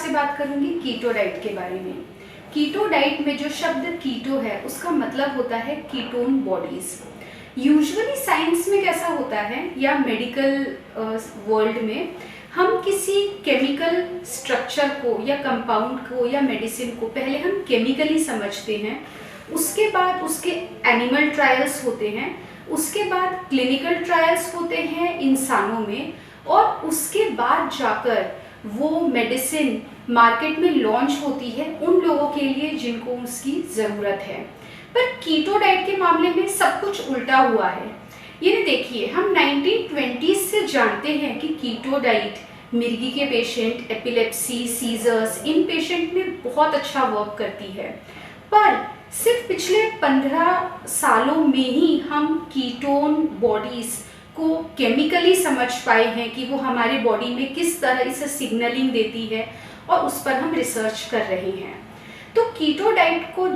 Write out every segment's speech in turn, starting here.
आपसे बात करूंगी कीटो डाइट के बारे में। कीटो डाइट में जो शब्द कीटो है उसका मतलब होता है कीटोन बॉडीज। यूजुअली साइंस में कैसा होता है या मेडिकल वर्ल्ड में हम किसी केमिकल स्ट्रक्चर को या कंपाउंड को या मेडिसिन को पहले हम केमिकली समझते हैं, उसके बाद उसके एनिमल ट्रायल्स होते हैं, उसके बाद क्लिनिकल ट्रायल्स होते हैं इंसानों में, और उसके बाद जाकर वो मेडिसिन मार्केट में लॉन्च होती है उन लोगों के लिए जिनको उसकी ज़रूरत है। पर कीटो डाइट के मामले में सब कुछ उल्टा हुआ है। ये देखिए, हम 1920s से जानते हैं कि कीटो डाइट मिर्गी के पेशेंट, एपिलेप्सी, सीजर्स, इन पेशेंट में बहुत अच्छा वर्क करती है। पर सिर्फ पिछले 15 सालों में ही हम कीटोन बॉडीज को केमिकली समझ पाए हैं कि वो हमारे बॉडी में किस तरह से सिग्नलिंग देती है, और उस पर हम रिसर्च कर रहे हैं। तो कीटो डाइट को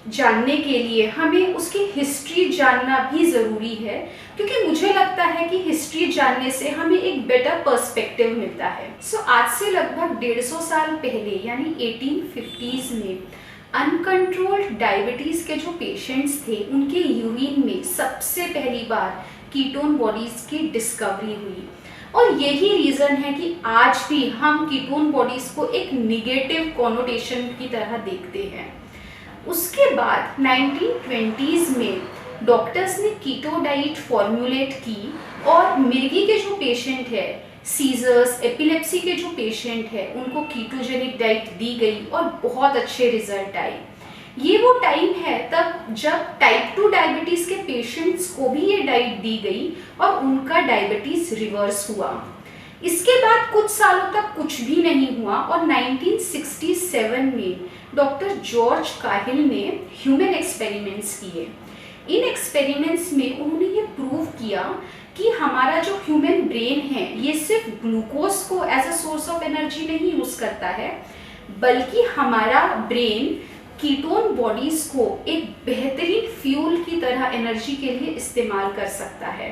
जानने के लिए हमें उसकी हिस्ट्री जानना भी ज़रूरी है, क्योंकि मुझे लगता है कि हिस्ट्री जानने से हमें एक बेटर पर्सपेक्टिव मिलता है। आज से लगभग 150 साल पहले यानी 1850s में अनकंट्रोल्ड डायबिटीज़ के जो पेशेंट्स थे उनके यूरिन में सबसे पहली बार कीटोन बॉडीज़ की डिस्कवरी हुई, और यही रीज़न है कि आज भी हम कीटोन बॉडीज़ को एक निगेटिव कॉनोटेशन की तरह देखते हैं। उसके बाद 1920s में डॉक्टर्स ने कीटो डाइट फॉर्मुलेट की, और मिर्गी के जो पेशेंट है, सीजर्स, एपिलेप्सी के जो पेशेंट है, उनको कीटोजेनिक डाइट दी गई और बहुत अच्छे रिजल्ट आए। ये वो टाइम है तब जब टाइप 2 डायबिटीज़ के पेशेंट्स को भी ये डाइट दी गई और उनका डायबिटीज़ रिवर्स हुआ। इसके बाद कुछ सालों तक कुछ भी नहीं हुआ, और 1967 में डॉक्टर जॉर्ज काहिल ने ह्यूमन एक्सपेरिमेंट्स किए। इन एक्सपेरिमेंट्स में उन्होंने ये प्रूव किया कि हमारा जो ह्यूमन ब्रेन है ये सिर्फ ग्लूकोज को as a source of energy नहीं यूज़ करता है, बल्कि हमारा ब्रेन कीटोन बॉडीज को एक बेहतरीन फ्यूल की तरह एनर्जी के लिए इस्तेमाल कर सकता है।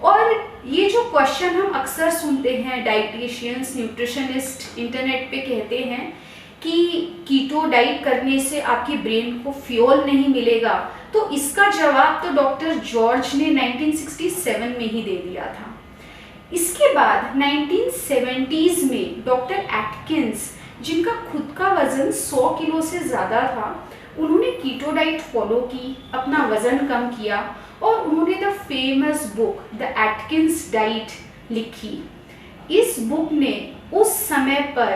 और ये जो क्वेश्चन हम अक्सर सुनते हैं, डाइटिशियंस, न्यूट्रिशनिस्ट इंटरनेट पे कहते हैं कि कीटो डाइट करने से आपकी ब्रेन को फ्यूल नहीं मिलेगा, तो इसका जवाब तो डॉक्टर जॉर्ज ने 1967 में ही दे दिया था। इसके बाद 1970s में डॉक्टर एटकिंस, जिनका खुद का वजन 100 किलो से ज़्यादा था, उन्होंने कीटो डाइट फॉलो की, अपना वजन कम किया, और उन्होंने the famous book the Atkins diet लिखी। इस बुक ने उस समय पर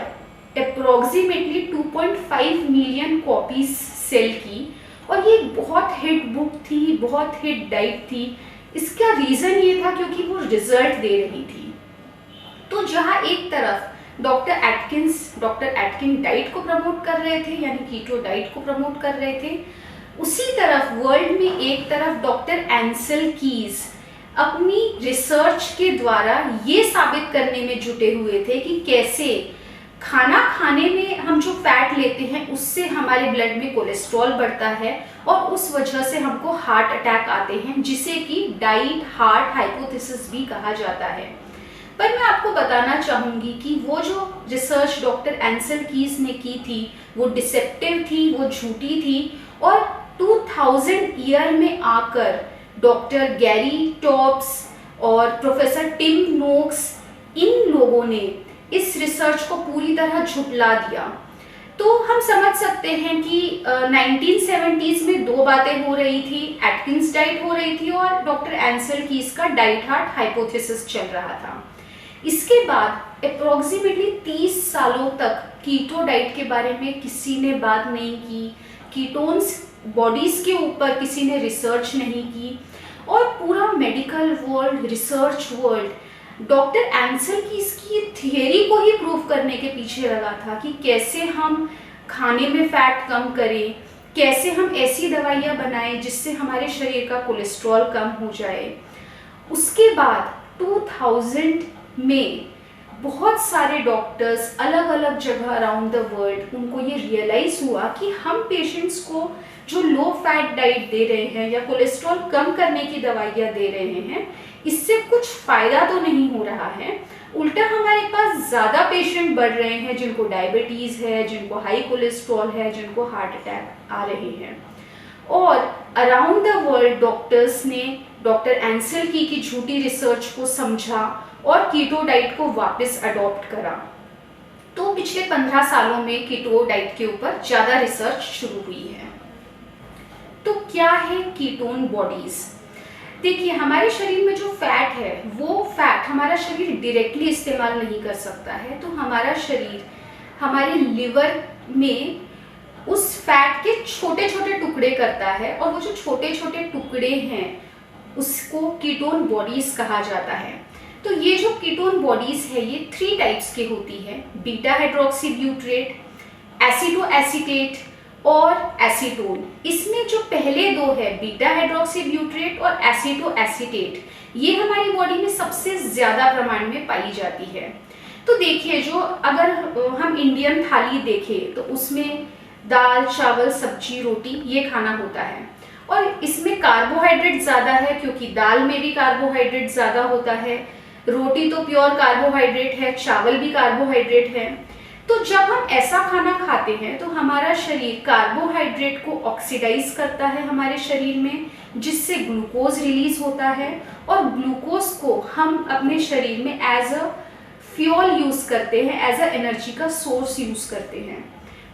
अप्रोक्सीमेटली 2.5 मिलियन कॉपीज सेल की, और ये बहुत हिट बुक थी, बहुत हिट डाइट थी। इसका रीज़न ये था क्योंकि वो रिजल्ट दे रही थी। तो जहाँ एक तरफ डॉक्टर एटकिन डाइट को प्रमोट कर रहे थे, यानी कीटो डाइट को प्रमोट कर रहे थे, उसी तरफ वर्ल्ड में एक तरफ डॉक्टर एंसेल कीज अपनी रिसर्च के द्वारा ये साबित करने में जुटे हुए थे कि कैसे खाना खाने में हम जो फैट लेते हैं उससे हमारे ब्लड में कोलेस्ट्रॉल बढ़ता है, और उस वजह से हमको हार्ट अटैक आते हैं, जिसे कि डाइट हार्ट हाइपोथेसिस भी कहा जाता है। पर मैं आपको बताना चाहूँगी कि वो जो रिसर्च डॉक्टर एंसेल कीज ने की थी वो डिसेप्टिव थी, वो झूठी थी, और 2000 ईयर में आकर डॉक्टर गैरी टॉप्स और प्रोफेसर टिम नोक्स, इन लोगों ने इस रिसर्च को पूरी तरह झुटला दिया। तो हम समझ सकते हैं कि 1970s में दो बातें हो रही थी, एटकिंस डाइट हो रही थी और डॉक्टर एंसेल कीज का डाइट हार्ट हाइपोथेसिस चल रहा था। इसके बाद अप्रोक्सीमेटली 30 सालों तक कीटो डाइट के बारे में किसी ने बात नहीं की, कीटोन्स बॉडीज़ के ऊपर किसी ने रिसर्च नहीं की, और पूरा medical world, research world doctor Ancel की इसकी थियरी को ही प्रूव करने के पीछे लगा था कि कैसे हम खाने में फैट कम करें, कैसे हम ऐसी दवाइयाँ बनाएं जिससे हमारे शरीर का कोलेस्ट्रॉल कम हो जाए। उसके बाद 2000 में बहुत सारे डॉक्टर्स अलग अलग जगह अराउंड द वर्ल्ड, उनको ये रियलाइज हुआ कि हम पेशेंट्स को जो लो फैट डाइट दे रहे हैं या कोलेस्ट्रॉल कम करने की दवाइयाँ दे रहे हैं, इससे कुछ फ़ायदा तो नहीं हो रहा है, उल्टा हमारे पास ज़्यादा पेशेंट बढ़ रहे हैं जिनको डायबिटीज़ है, जिनको हाई कोलेस्ट्रॉल है, जिनको हार्ट अटैक आ रहे हैं। और अराउंड द वर्ल्ड डॉक्टर्स ने डॉक्टर एंसेल की झूठी रिसर्च को समझा और कीटो डाइट को वापस अडॉप्ट करा। तो पिछले 15 सालों में कीटो डाइट के ऊपर ज़्यादा रिसर्च शुरू हुई है। तो क्या है कीटोन बॉडीज? देखिए, हमारे शरीर में जो फैट है वो फैट हमारा शरीर डायरेक्टली इस्तेमाल नहीं कर सकता है। तो हमारा शरीर हमारे लिवर में उस फैट के छोटे छोटे टुकड़े करता है, और वो जो छोटे छोटे टुकड़े हैं उसको कीटोन बॉडीज कहा जाता है। तो ये जो कीटोन बॉडीज है ये 3 टाइप्स की होती है: बीटा हाइड्रोक्सी ब्यूट्रेट, एसिटो एसीटेट और एसीटोन। इसमें जो पहले 2 है, बीटा हाइड्रोक्सी ब्यूट्रेट और एसिटो एसीटेट, ये हमारी बॉडी में सबसे ज्यादा प्रमाण में पाई जाती है। तो देखिए, जो अगर हम इंडियन थाली देखें तो उसमें दाल, चावल, सब्जी, रोटी ये खाना होता है, और इसमें कार्बोहाइड्रेट ज़्यादा है क्योंकि दाल में भी कार्बोहाइड्रेट ज़्यादा होता है, रोटी तो प्योर कार्बोहाइड्रेट है, चावल भी कार्बोहाइड्रेट है। तो जब हम ऐसा खाना खाते हैं तो हमारा शरीर कार्बोहाइड्रेट को ऑक्सीडाइज करता है हमारे शरीर में, जिससे ग्लूकोज रिलीज होता है, और ग्लूकोज को हम अपने शरीर में एज अ फ्यूल यूज़ करते हैं, एज अ एनर्जी का सोर्स यूज़ करते हैं।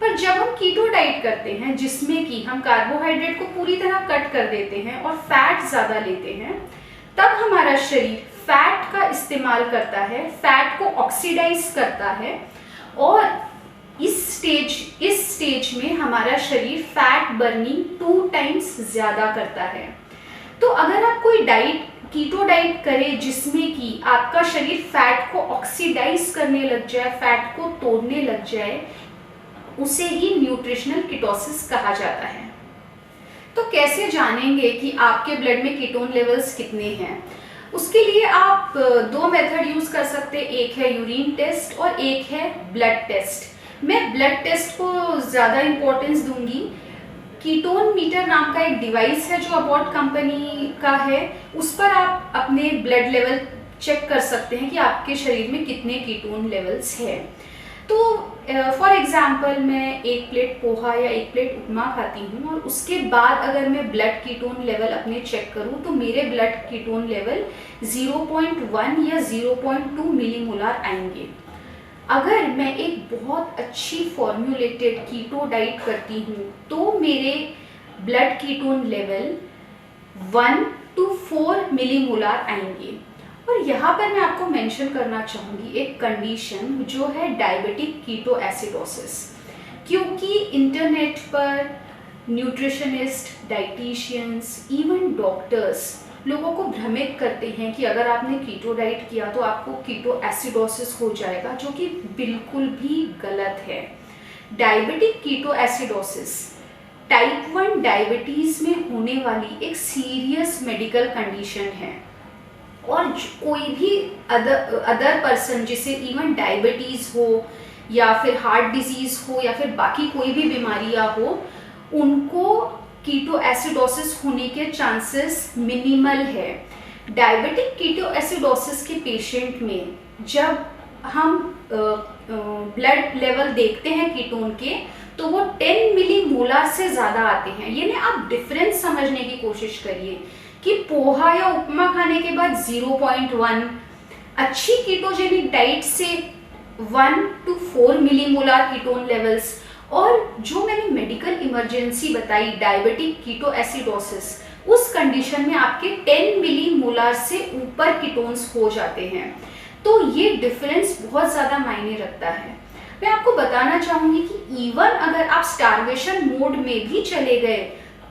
पर जब हम कीटो डाइट करते हैं जिसमें कि हम कार्बोहाइड्रेट को पूरी तरह कट कर देते हैं और फैट ज़्यादा लेते हैं, तब हमारा शरीर फैट का इस्तेमाल करता है, फैट को ऑक्सीडाइज करता है, और इस स्टेज में हमारा शरीर फैट बर्निंग 2 टाइम्स ज़्यादा करता है। तो अगर आप कोई कीटो डाइट करें जिसमें कि आपका शरीर फैट को ऑक्सीडाइज करने लग जाए, फैट को तोड़ने लग जाए, उसे ही न्यूट्रिशनल कीटोसिस कहा जाता है। तो कैसे जानेंगे कि आपके ब्लड में कीटोन लेवल्स कितने हैं? उसके लिए आप 2 मेथड यूज कर सकते हैं, एक है यूरिन टेस्ट और एक है ब्लड टेस्ट। मैं ब्लड टेस्ट को ज़्यादा इम्पोर्टेंस दूंगी। कीटोन मीटर नाम का एक डिवाइस है जो अबॉट कंपनी का है, उस पर आप अपने ब्लड लेवल चेक कर सकते हैं कि आपके शरीर में कितने कीटोन लेवल्स है। तो फॉर एग्जाम्पल मैं 1 प्लेट पोहा या 1 प्लेट उपमा खाती हूँ, और उसके बाद अगर मैं ब्लड कीटोन लेवल अपने चेक करूँ तो मेरे ब्लड कीटोन लेवल 0.1 या 0.2 मिलीमोलार आएंगे। अगर मैं एक बहुत अच्छी फॉर्म्युलेटेड कीटो डाइट करती हूँ तो मेरे blood ketone level 1 to 4 millimolar आएंगे। और यहाँ पर मैं आपको मेंशन करना चाहूँगी एक कंडीशन जो है डायबिटिक कीटो एसिडोसिस, क्योंकि इंटरनेट पर न्यूट्रिशनिस्ट, डाइटिशियंस, इवन डॉक्टर्स लोगों को भ्रमित करते हैं कि अगर आपने कीटो डाइट किया तो आपको कीटो एसिडोसिस हो जाएगा, जो कि बिल्कुल भी गलत है। Diabetic ketoacidosis type 1 diabetes में होने वाली एक सीरियस मेडिकल कंडीशन है, और कोई भी अदर पर्सन जिसे इवन डायबिटीज़ हो या फिर हार्ट डिजीज़ हो या फिर बाकी कोई भी बीमारियां हो, उनको कीटो एसिडोसिस होने के चांसेस मिनिमल है। डायबिटिक कीटो एसिडोसिस के पेशेंट में जब हम ब्लड लेवल देखते हैं कीटोन के, तो वो 10 मिलीमोलार से ज़्यादा आते हैं। यानी आप डिफरेंस समझने की कोशिश करिए कि पोहा या उपमा खाने के बाद 0.1, अच्छी कीटोजेनिक डाइट से 1 to 4 मिलीमोलार कीटोन लेवल्स, और जो मैंने मेडिकल इमरजेंसी बताई डायबिटिक कीटो एसिडोसिस, उस कंडीशन में आपके 10 मिलीमोलार से ऊपर कीटोन्स हो जाते हैं। तो ये डिफरेंस बहुत ज़्यादा मायने रखता है। मैं आपको बताना चाहूँगी कि इवन अगर आप स्टारवेशन मोड में भी चले गए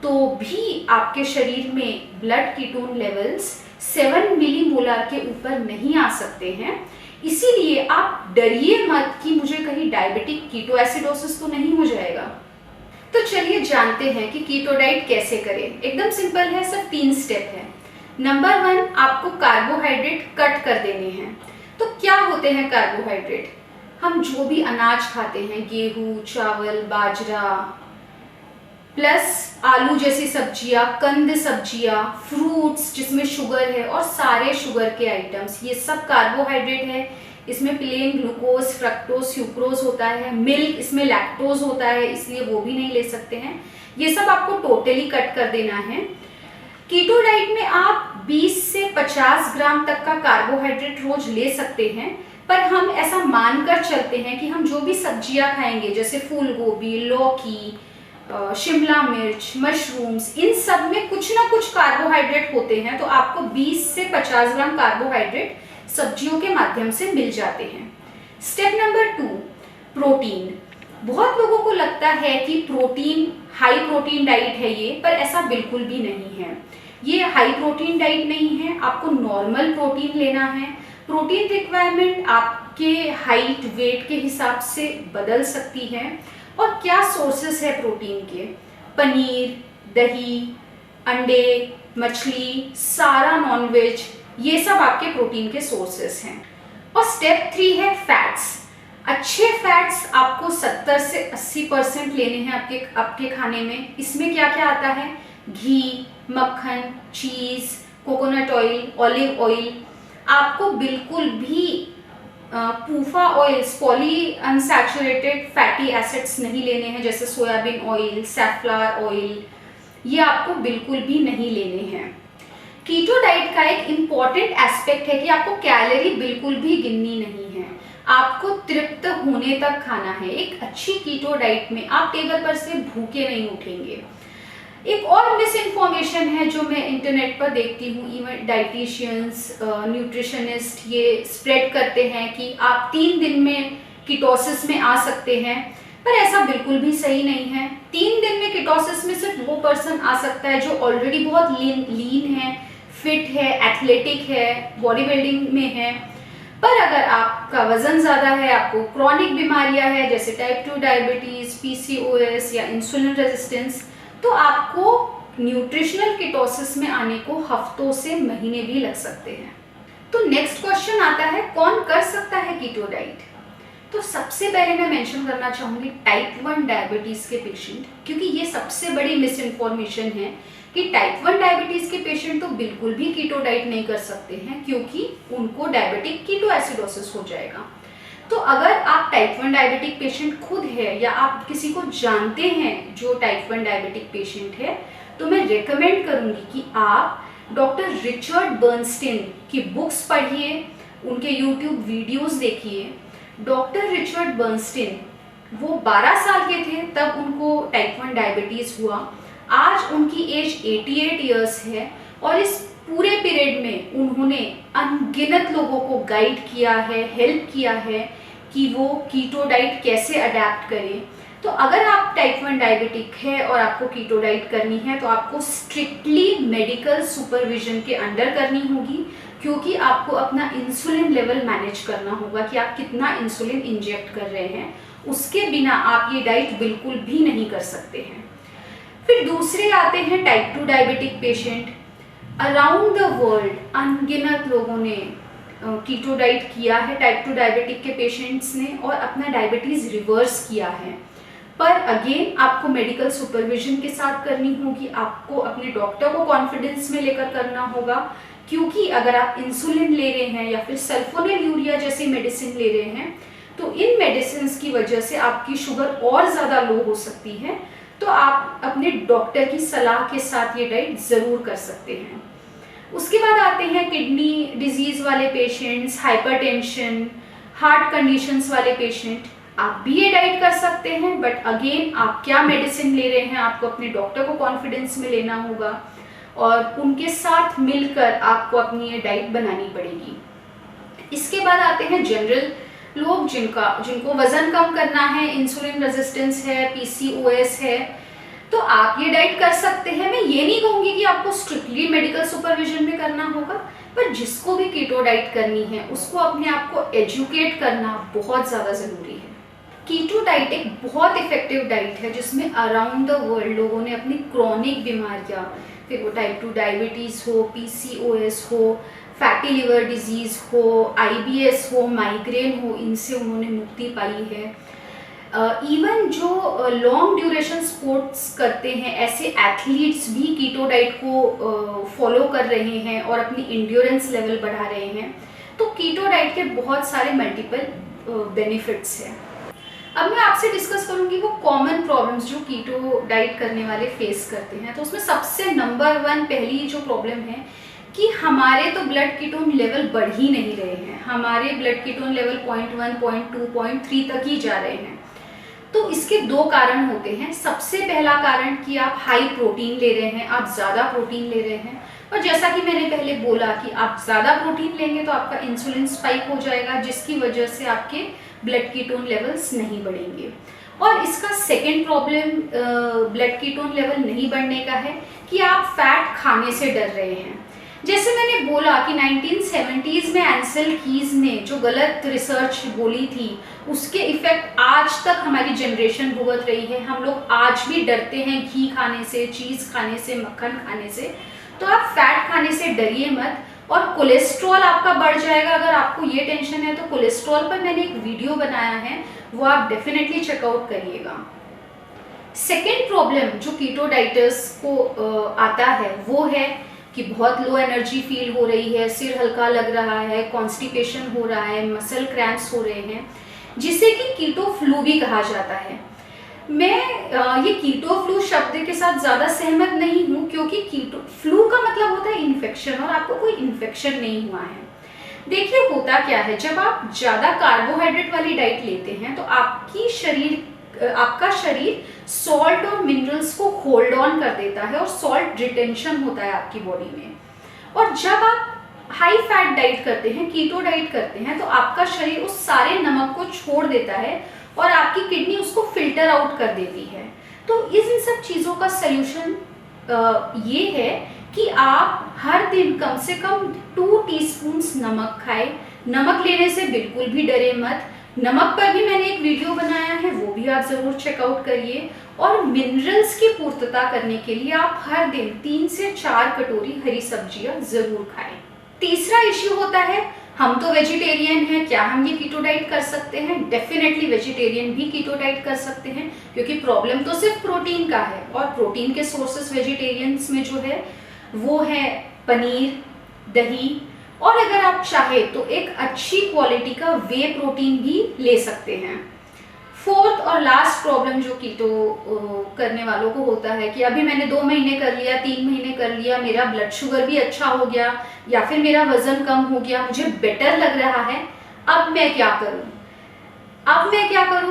तो भी आपके शरीर में ब्लड कीटोन लेवल्स 7 मिलीमोलार के ऊपर नहीं आ सकते हैं। इसीलिए आप डरिए मत कि मुझे कहीं डायबिटिक कीटो एसिडोसिस तो नहीं हो जाएगा। तो चलिए जानते हैं कि कीटो डाइट कैसे करें। एकदम सिंपल है, सिर्फ 3 स्टेप है। नंबर 1, आपको कार्बोहाइड्रेट कट कर देने हैं। तो क्या होते हैं कार्बोहाइड्रेट? हम जो भी अनाज खाते हैं, गेहूँ, चावल, बाजरा, प्लस आलू जैसी सब्जियां, कंद सब्जियां, फ्रूट्स जिसमें शुगर है और सारे शुगर के आइटम्स, ये सब कार्बोहाइड्रेट है। इसमें प्लेन ग्लूकोज, फ्रक्टोज, सुक्रोज होता है। मिल्क, इसमें लैक्टोज होता है, इसलिए वो भी नहीं ले सकते हैं। ये सब आपको टोटली कट कर देना है। कीटो डाइट में आप 20 से 50 ग्राम तक का कार्बोहाइड्रेट रोज ले सकते हैं, पर हम ऐसा मानकर चलते हैं कि हम जो भी सब्जियां खाएंगे, जैसे फूल गोभी, लौकी, शिमला मिर्च, मशरूम्स, इन सब में कुछ ना कुछ कार्बोहाइड्रेट होते हैं, तो आपको 20 से 50 ग्राम कार्बोहाइड्रेट सब्जियों के माध्यम से मिल जाते हैं। Step number 2, protein. बहुत लोगों को लगता है कि प्रोटीन, हाई प्रोटीन डाइट है ये, पर ऐसा बिल्कुल भी नहीं है। ये हाई प्रोटीन डाइट नहीं है, आपको नॉर्मल प्रोटीन लेना है। प्रोटीन रिक्वायरमेंट आपके हाइट, वेट के हिसाब से बदल सकती है। और क्या सोर्सेस है प्रोटीन के? पनीर, दही, अंडे, मछली, सारा नॉनवेज, ये सब आपके प्रोटीन के सोर्सेस हैं। और स्टेप 3 है फैट्स। अच्छे फैट्स आपको 70 से 80% लेने हैं आपके खाने में। इसमें क्या क्या आता है? घी, मक्खन, चीज, कोकोनट ऑयल, ऑलिव ऑयल। आपको बिल्कुल भी PUFA oils, poly unsaturated fatty acids नहीं लेने हैं, जैसे सोयाबीन ऑयल, सैफलावर ऑयल, ये आपको बिल्कुल भी नहीं लेने हैं। कीटो डाइट का एक इम्पॉर्टेंट एस्पेक्ट है कि आपको कैलोरी बिल्कुल भी गिननी नहीं है, आपको तृप्त होने तक खाना है। एक अच्छी कीटो डाइट में आप टेबल पर से भूखे नहीं उठेंगे। एक और मिस इन्फॉर्मेशन है जो मैं इंटरनेट पर देखती हूँ, इवन डाइटिशियंस, न्यूट्रिशनिस्ट ये स्प्रेड करते हैं कि आप 3 दिन में कीटोसिस में आ सकते हैं, पर ऐसा बिल्कुल भी सही नहीं है। 3 दिन में कीटोसिस में सिर्फ वो पर्सन आ सकता है जो ऑलरेडी बहुत लीन है, फिट है, एथलेटिक है, बॉडी बिल्डिंग में है। पर अगर आपका वजन ज़्यादा है, आपको क्रॉनिक बीमारियां है जैसे टाइप 2 डायबिटीज़, PCOS या इंसुलिन रेजिस्टेंस, तो आपको न्यूट्रिशनल कीटोसिस में आने को हफ्तों से महीने भी लग सकते हैं। तो नेक्स्ट क्वेश्चन आता है, कौन कर सकता है कीटो डाइट? तो सबसे पहले मैं मेंशन करना चाहूँगी टाइप 1 डायबिटीज़ के पेशेंट, क्योंकि ये सबसे बड़ी मिस इन्फॉर्मेशन है कि टाइप 1 डायबिटीज़ के पेशेंट तो बिल्कुल भी कीटो डाइट नहीं कर सकते हैं, क्योंकि उनको डायबिटिक कीटोएसिडोसिस हो जाएगा। तो अगर आप टाइप 1 डायबिटिक पेशेंट खुद है या आप किसी को जानते हैं जो टाइप 1 डायबिटिक पेशेंट है, तो मैं रेकमेंड करूँगी कि आप डॉक्टर रिचर्ड बर्नस्टीन की बुक्स पढ़िए, उनके यूट्यूब वीडियोस देखिए। डॉक्टर रिचर्ड बर्नस्टीन, वो 12 साल के थे तब उनको टाइप 1 डायबिटीज़ हुआ। आज उनकी एज 88 ईयर्स है और इस पूरे पीरियड में उन्होंने अनगिनत लोगों को गाइड किया है, हेल्प किया है कि वो कीटो डाइट कैसे अडेप्ट करें। तो अगर आप टाइप 1 डायबिटिक है और आपको कीटो डाइट करनी है तो आपको स्ट्रिक्टली मेडिकल सुपरविजन के अंडर करनी होगी, क्योंकि आपको अपना इंसुलिन लेवल मैनेज करना होगा कि आप कितना इंसुलिन इंजेक्ट कर रहे हैं। उसके बिना आप ये डाइट बिल्कुल भी नहीं कर सकते हैं। फिर दूसरे आते हैं type 2 diabetic patient. Around the world अनगिनत लोगों ने कीटो डाइट किया है टाइप 2 डायबिटिक के पेशेंट्स ने और अपना डायबिटीज़ रिवर्स किया है। पर अगेन आपको मेडिकल सुपरविजन के साथ करनी होगी, आपको अपने डॉक्टर को कॉन्फिडेंस में लेकर करना होगा, क्योंकि अगर आप इंसुलिन ले रहे हैं या फिर सल्फोनिलयूरिया जैसी मेडिसिन ले रहे हैं तो इन मेडिसिन की वजह से आपकी शुगर और ज़्यादा लो हो सकती है। तो आप अपने डॉक्टर की सलाह के साथ ये डाइट ज़रूर कर सकते हैं। उसके बाद आते हैं किडनी डिजीज़ वाले पेशेंट्स, हाइपरटेंशन, हार्ट कंडीशंस वाले पेशेंट। आप भी ये डाइट कर सकते हैं, बट अगेन आप क्या मेडिसिन ले रहे हैं आपको अपने डॉक्टर को कॉन्फिडेंस में लेना होगा और उनके साथ मिलकर आपको अपनी ये डाइट बनानी पड़ेगी। इसके बाद आते हैं जनरल लोग जिनको वजन कम करना है, इंसुलिन रेजिस्टेंस है, PCOS है, तो आप ये डाइट कर सकते हैं। मैं ये नहीं कहूँगी कि आपको स्ट्रिक्टली मेडिकल सुपरविजन में करना होगा, पर जिसको भी कीटो डाइट करनी है उसको अपने आप को एजुकेट करना बहुत ज़्यादा ज़रूरी है। कीटो डाइट एक बहुत इफेक्टिव डाइट है जिसमें अराउंड द वर्ल्ड लोगों ने अपनी क्रॉनिक बीमारियाँ, फिर वो टाइप 2 डायबिटीज़ हो, PCOS हो, फैटी लिवर डिजीज़ हो, IBS हो, माइग्रेन हो, इनसे उन्होंने मुक्ति पाई है। इवन जो लॉन्ग ड्यूरेशन स्पोर्ट्स करते हैं ऐसे एथलीट्स भी कीटो डाइट को फॉलो कर रहे हैं और अपनी इंड्योरेंस लेवल बढ़ा रहे हैं। तो कीटो डाइट के बहुत सारे मल्टीपल बेनिफिट्स हैं। अब मैं आपसे डिस्कस करूंगी वो कॉमन प्रॉब्लम्स जो कीटो डाइट करने वाले फेस करते हैं। तो उसमें सबसे नंबर 1 पहली जो प्रॉब्लम है कि हमारे तो ब्लड कीटोन लेवल बढ़ ही नहीं रहे हैं। हमारे ब्लड कीटोन लेवल 0.1, 0.2, 0.3 तक ही जा रहे हैं। तो इसके 2 कारण होते हैं। सबसे पहला कारण कि आप हाई प्रोटीन ले रहे हैं, आप ज़्यादा प्रोटीन ले रहे हैं। और जैसा कि मैंने पहले बोला कि आप ज़्यादा प्रोटीन लेंगे तो आपका इंसुलिन स्पाइक हो जाएगा, जिसकी वजह से आपके ब्लड कीटोन लेवल्स नहीं बढ़ेंगे। और इसका second problem blood ketone level नहीं बढ़ने का है कि आप फैट खाने से डर रहे हैं। जैसे मैंने बोला कि 1970s में एंसेल कीज ने जो गलत रिसर्च बोली थी, उसके इफेक्ट आज तक हमारी जनरेशन भुगत रही है। हम लोग आज भी डरते हैं घी खाने से, चीज़ खाने से, मक्खन खाने से। तो आप फैट खाने से डरिए मत। और कोलेस्ट्रॉल आपका बढ़ जाएगा। अगर आपको ये टेंशन है तो कोलेस्ट्रॉल पर मैंने एक वीडियो बनाया है, वो आप डेफिनेटली चेकआउट करिएगा। सेकेंड प्रॉब्लम जो कीटो डाइटर्स को आता है वो है कि बहुत लो एनर्जी फील हो रही है, सिर हल्का लग रहा है, कॉन्स्टिपेशन हो रहा है, मसल क्रैम्प्स हो रहे हैं, जिसे कि कीटो फ्लू भी कहा जाता है। मैं ये कीटो फ्लू शब्द के साथ ज़्यादा सहमत नहीं हूँ, क्योंकि कीटो फ्लू का मतलब होता है इन्फेक्शन, और आपको कोई इन्फेक्शन नहीं हुआ है। देखिए होता क्या है, जब आप ज़्यादा कार्बोहाइड्रेट वाली डाइट लेते हैं तो आपका शरीर सॉल्ट और मिनरल्स को होल्ड ऑन कर देता है और सॉल्ट रिटेंशन होता है आपकी बॉडी में। और जब आप हाई फैट डाइट करते हैं, कीटो डाइट करते हैं, तो आपका शरीर उस सारे नमक को छोड़ देता है और आपकी किडनी उसको फिल्टर आउट कर देती है। तो इन सब चीज़ों का सल्यूशन ये है कि आप हर दिन कम से कम 2 टीस्पून्स नमक खाएं। नमक लेने से बिल्कुल भी डरे मत। नमक पर भी मैंने एक वीडियो बनाया है, वो भी आप ज़रूर चेकआउट करिए। और मिनरल्स की पूर्तता करने के लिए आप हर दिन 3 से 4 कटोरी हरी सब्जियां ज़रूर खाएं। तीसरा इश्यू होता है, हम तो वेजिटेरियन हैं, क्या हम ये कीटो डाइट कर सकते हैं? डेफिनेटली वेजिटेरियन भी कीटो डाइट कर सकते हैं, क्योंकि प्रॉब्लम तो सिर्फ प्रोटीन का है। और प्रोटीन के सोर्सेस वेजिटेरियंस में जो है वो है पनीर, दही, और अगर आप चाहे तो एक अच्छी क्वालिटी का वे प्रोटीन भी ले सकते हैं। फोर्थ और लास्ट प्रॉब्लम जो कीटो करने वालों को होता है कि अभी मैंने 2 महीने कर लिया, 3 महीने कर लिया, मेरा ब्लड शुगर भी अच्छा हो गया, या फिर मेरा वजन कम हो गया, मुझे बेटर लग रहा है, अब मैं क्या करूं?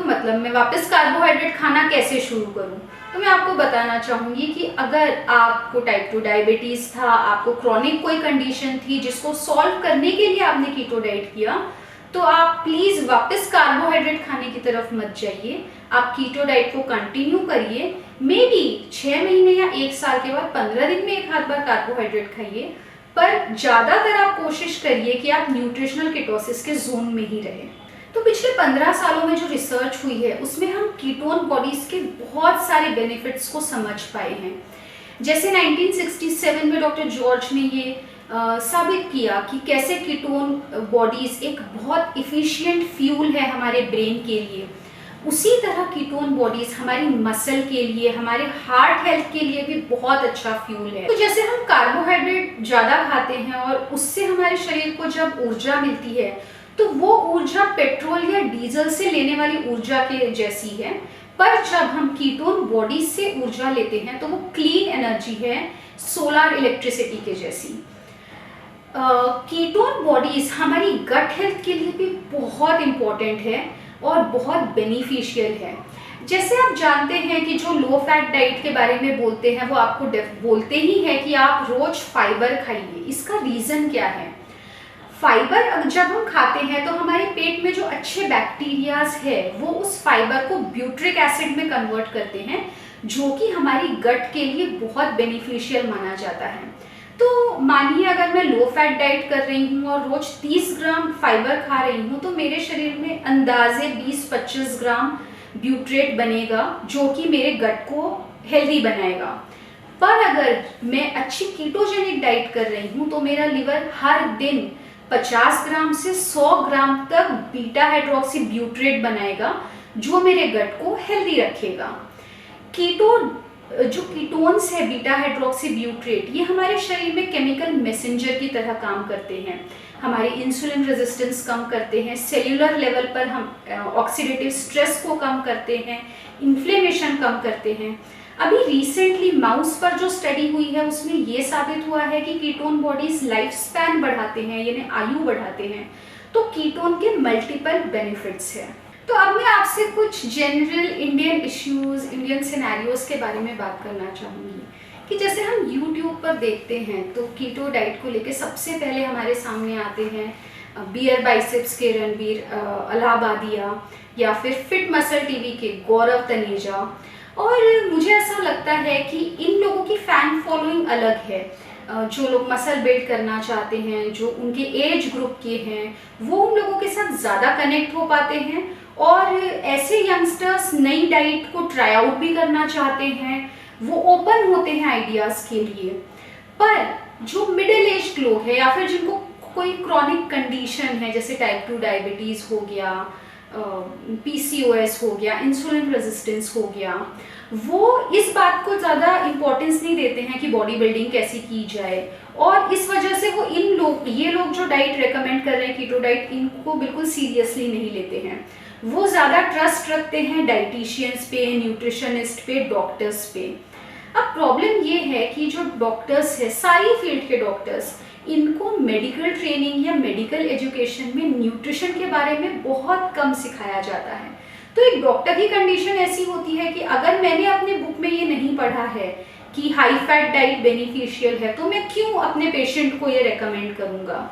मतलब मैं वापस कार्बोहाइड्रेट खाना कैसे शुरू करूं? तो मैं आपको बताना चाहूँगी कि अगर आपको टाइप 2 डायबिटीज़ था, आपको क्रॉनिक कोई कंडीशन थी जिसको सॉल्व करने के लिए आपने कीटो डाइट किया, तो आप प्लीज़ वापस कार्बोहाइड्रेट खाने की तरफ मत जाइए। आप कीटो डाइट को कंटिन्यू करिए। मे बी 6 महीने या 1 साल के बाद 15 दिन में एक आध बार कार्बोहाइड्रेट खाइए, पर ज़्यादातर आप कोशिश करिए कि आप न्यूट्रिशनल कीटोसिस के जोन में ही रहें। तो पिछले 15 सालों में जो रिसर्च हुई है उसमें हम कीटोन बॉडीज़ के बहुत सारे बेनिफिट्स को समझ पाए हैं। जैसे 1967 में डॉक्टर जॉर्ज ने ये साबित किया कि कैसे कीटोन बॉडीज़ एक बहुत इफ़िशियंट फ्यूल है हमारे ब्रेन के लिए। उसी तरह कीटोन बॉडीज़ हमारी मसल के लिए, हमारे हार्ट हेल्थ के लिए भी बहुत अच्छा फ्यूल है। तो जैसे हम कार्बोहाइड्रेट ज़्यादा खाते हैं और उससे हमारे शरीर को जब ऊर्जा मिलती है, तो वो ऊर्जा पेट्रोल या डीजल से लेने वाली ऊर्जा के जैसी है। पर जब हम कीटोन बॉडी से ऊर्जा लेते हैं तो वो क्लीन एनर्जी है, सोलर इलेक्ट्रिसिटी के जैसी। कीटोन बॉडीज हमारी गट हेल्थ के लिए भी बहुत इम्पोर्टेंट है और बहुत बेनिफिशियल है। जैसे आप जानते हैं कि जो लो फैट डाइट के बारे में बोलते हैं वो आपको बोलते ही है कि आप रोज फाइबर खाइए। इसका रीज़न क्या है? फाइबर जब हम खाते हैं तो हमारे पेट में जो अच्छे बैक्टीरियाज है वो उस फाइबर को ब्यूट्रिक एसिड में कन्वर्ट करते हैं, जो कि हमारी गट के लिए बहुत बेनिफिशियल माना जाता है। तो मानिए अगर मैं लो फैट डाइट कर रही हूँ और रोज 30 ग्राम फाइबर खा रही हूँ, तो मेरे शरीर में अंदाजे 20-25 ग्राम ब्यूट्रेट बनेगा, जो कि मेरे गट को हेल्दी बनाएगा। पर अगर मैं अच्छी कीटोजेनिक डाइट कर रही हूँ तो मेरा लिवर हर दिन 50 ग्राम से 100 ग्राम तक बीटा हाइड्रोक्सी ब्यूट्रेट बनाएगा, जो मेरे गट को हेल्दी रखेगा। कीटो जो कीटोन्स है बीटा हाइड्रोक्सी ब्यूट्रेट, ये हमारे शरीर में केमिकल मैसेंजर की तरह काम करते हैं, हमारी इंसुलिन रेजिस्टेंस कम करते हैं, सेल्यूलर लेवल पर हम ऑक्सीडेटिव स्ट्रेस को कम करते हैं, इन्फ्लेमेशन कम करते हैं। अभी रिसेंटली माउस पर जो स्टडी हुई है उसमें ये साबित हुआ है कि कीटोन बॉडीज लाइफ स्पैन बढ़ाते हैं, यानी आयु बढ़ाते हैं। तो कीटोन के मल्टीपल बेनिफिट्स हैं। तो अब मैं आपसे कुछ general Indian issues, Indian scenarios के बारे में बात करना चाहूँगी कि जैसे हम YouTube पर देखते हैं तो कीटो डाइट को लेके सबसे पहले हमारे सामने आते हैं बियर बाइसेप्स के रणबीर अलाहाबादिया, या फिर फिट मसल टीवी के गौरव तनेजा। और मुझे ऐसा लगता है कि इन लोगों की फैन फॉलोइंग अलग है। जो लोग मसल बिल्ड करना चाहते हैं, जो उनके एज ग्रुप के हैं, वो उन लोगों के साथ ज़्यादा कनेक्ट हो पाते हैं। और ऐसे यंगस्टर्स नई डाइट को ट्राई आउट भी करना चाहते हैं, वो ओपन होते हैं आइडियाज़ के लिए। पर जो मिडिल एज लोग हैं या फिर जिनको कोई क्रॉनिक कंडीशन है, जैसे टाइप 2 डायबिटीज़ हो गया, PCOS हो गया, इंसुलिन रेजिस्टेंस हो गया, वो इस बात को ज़्यादा इम्पोर्टेंस नहीं देते हैं कि बॉडी बिल्डिंग कैसे की जाए। और इस वजह से वो ये लोग जो डाइट रेकमेंड कर रहे हैं कीटो डाइट, इनको बिल्कुल सीरियसली नहीं लेते हैं। वो ज़्यादा ट्रस्ट रखते हैं डाइटिशियंस पे, न्यूट्रिशनिस्ट पे, डॉक्टर्स पे। अब प्रॉब्लम ये है कि जो डॉक्टर्स है, सारी फील्ड के डॉक्टर्स, इनको मेडिकल ट्रेनिंग या मेडिकल एजुकेशन में न्यूट्रिशन के बारे में बहुत कम सिखाया जाता है। तो एक डॉक्टर की कंडीशन ऐसी होती है कि अगर मैंने अपने बुक में ये नहीं पढ़ा है कि हाई फैट डाइट बेनिफिशियल है, तो मैं क्यों अपने पेशेंट को ये रेकमेंड करूँगा।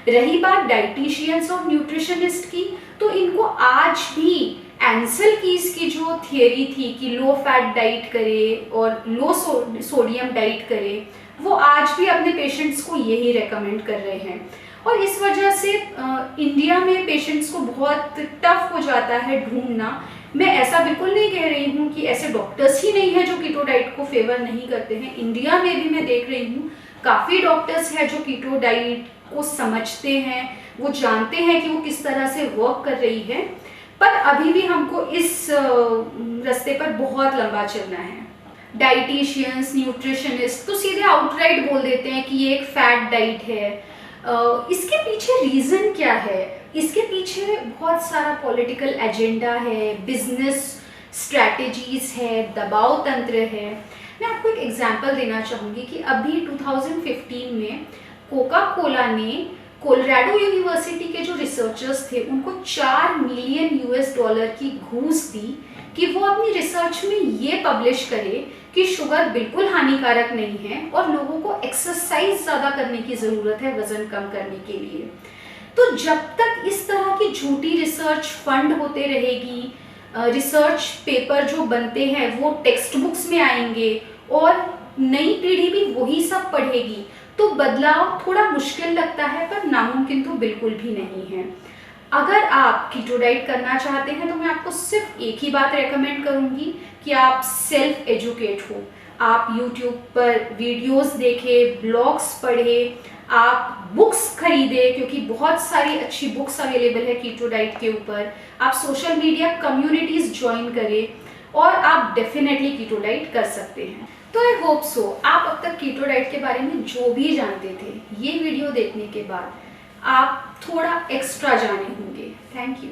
रही बात डाइटिशियंस और न्यूट्रिशनिस्ट की, तो इनको आज भी एंसल कीज की जो थियरी थी कि लो फैट डाइट करे और लो सोडियम डाइट करे, वो आज भी अपने पेशेंट्स को यही रेकमेंड कर रहे हैं। और इस वजह से इंडिया में पेशेंट्स को बहुत टफ हो जाता है ढूंढना। मैं ऐसा बिल्कुल नहीं कह रही हूँ कि ऐसे डॉक्टर्स ही नहीं है जो कीटो डाइट को फेवर नहीं करते हैं। इंडिया में भी मैं देख रही हूँ काफ़ी डॉक्टर्स हैं जो कीटो डाइट को समझते हैं, वो जानते हैं कि वो किस तरह से वर्क कर रही है। पर अभी भी हमको इस रास्ते पर बहुत लंबा चलना है। डाइटिशियंस, न्यूट्रिशनिस्ट तो सीधे आउटराइट बोल देते हैं कि ये एक फैट डाइट है। इसके पीछे रीज़न क्या है? इसके पीछे बहुत सारा पॉलिटिकल एजेंडा है, बिजनेस स्ट्रैटेजीज है, दबाव तंत्र है। मैं आपको एक एग्जांपल देना चाहूँगी कि अभी 2015 में कोका कोला ने कोलोराडो यूनिवर्सिटी के जो रिसर्चर्स थे उनको $4 मिलियन की घूस दी कि वो अपनी रिसर्च में ये पब्लिश करे कि शुगर बिल्कुल हानिकारक नहीं है और लोगों को एक्सरसाइज ज़्यादा करने की ज़रूरत है वज़न कम करने के लिए। तो जब तक इस तरह की झूठी रिसर्च फंड होते रहेगी, रिसर्च पेपर जो बनते हैं वो टेक्स्ट बुक्स में आएंगे और नई पीढ़ी भी वही सब पढ़ेगी, तो बदलाव थोड़ा मुश्किल लगता है, पर नामुमकिन तो बिल्कुल भी नहीं है। अगर आप कीटो डाइट करना चाहते हैं तो मैं आपको सिर्फ एक ही बात रेकमेंड करूंगी कि आप सेल्फ एजुकेट हो। आप YouTube पर वीडियोस देखें, ब्लॉग्स पढ़ें, आप बुक्स खरीदें क्योंकि बहुत सारी अच्छी बुक्स अवेलेबल है कीटो डाइट के ऊपर। आप सोशल मीडिया कम्युनिटीज़ ज्वाइन करें और आप डेफिनेटली कीटो डाइट कर सकते हैं। तो आई होप सो आप अब तक कीटो डाइट के बारे में जो भी जानते थे, ये वीडियो देखने के बाद आप थोड़ा एक्स्ट्रा जाने होंगे। Thank you.